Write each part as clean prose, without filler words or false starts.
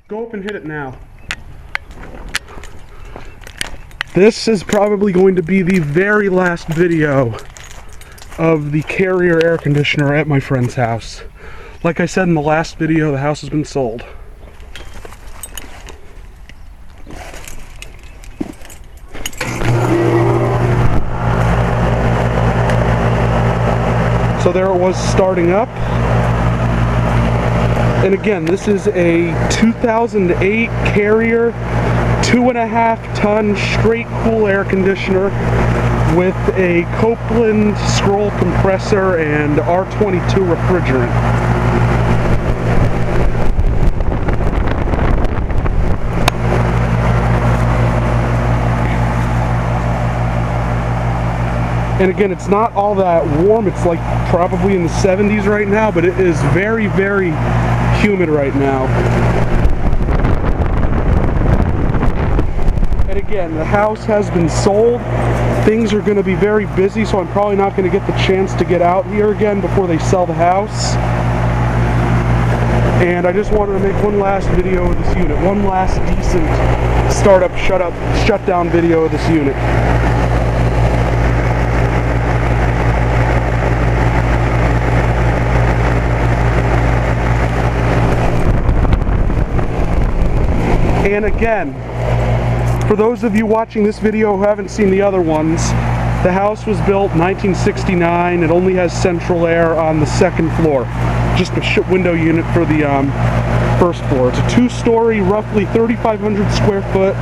Go up and hit it now. This is probably going to be the very last video of the Carrier air conditioner at my friend's house. Like I said in the last video, the house has been sold. So there it was starting up. And again, this is a 2008 Carrier 2.5-ton straight cool air conditioner with a Copeland-Scroll compressor and R22 refrigerant. And again, it's not all that warm. It's like probably in the 70s right now, but it is very, very humid right now. And again, the house has been sold. Things are going to be very busy, so I'm probably not going to get the chance to get out here again before they sell the house. And I just wanted to make one last video of this unit, one last decent startup, shutdown video of this unit. And again, for those of you watching this video who haven't seen the other ones, the house was built 1969. It only has central air on the second floor. Just a window unit for the first floor. It's a 2-story, roughly 3,500 square foot,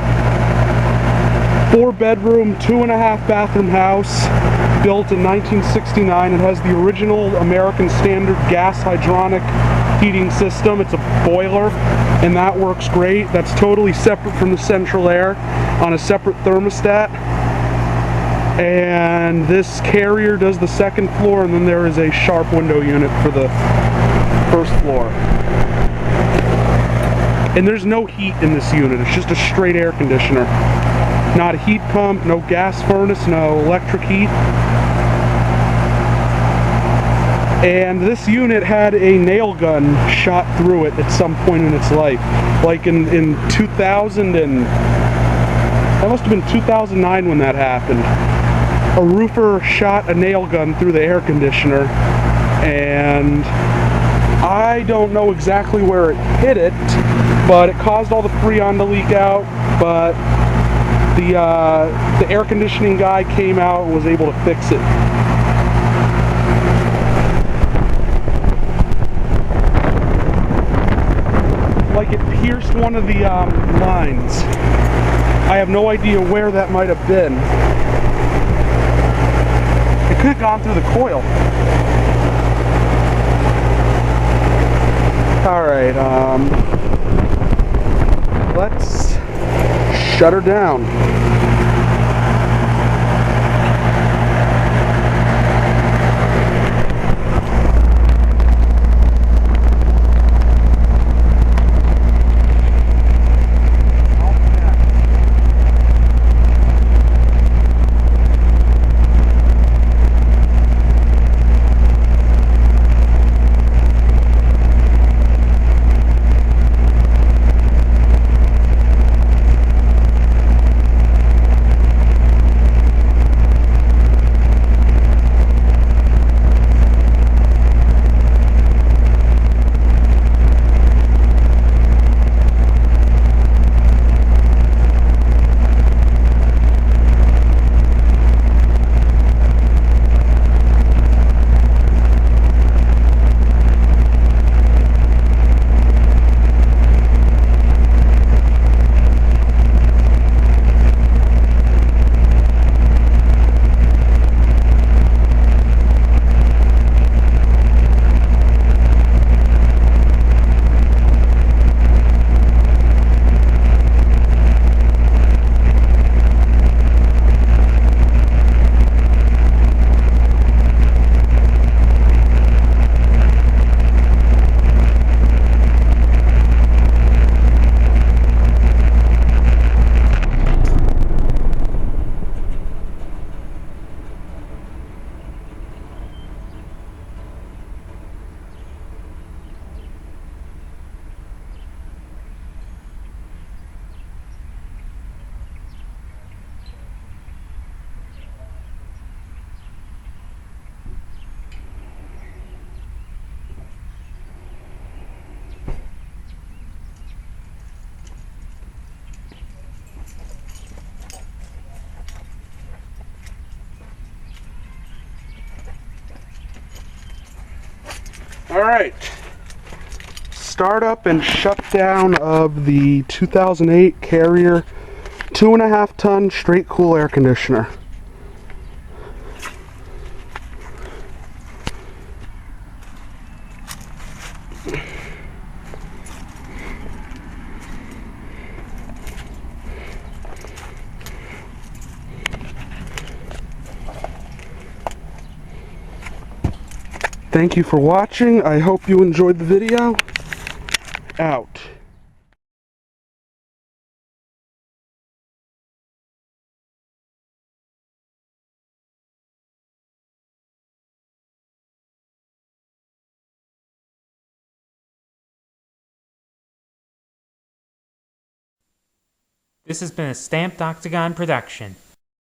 4-bedroom, 2.5-bathroom house, built in 1969. It has the original American Standard gas hydronic heating system. It's a boiler, and that works great. That's totally separate from the central air on a separate thermostat. And this Carrier does the second floor, and then there is a sharp window unit for the first floor. And there's no heat in this unit. It's just a straight air conditioner. Not a heat pump, no gas furnace, no electric heat. And this unit had a nail gun shot through it at some point in its life. Like in 2000 and... that must have been 2009 when that happened. A roofer shot a nail gun through the air conditioner, and I don't know exactly where it hit it, but it caused all the Freon to leak out. But the air conditioning guy came out and was able to fix it. Like it pierced one of the lines. I have no idea where that might have been. It could have gone through the coil. Alright, let's shut her down. All right. Startup and shutdown of the 2008 Carrier 2.5 ton straight cool air conditioner. Thank you for watching. I hope you enjoyed the video. Out. This has been a Stamped Octagon production.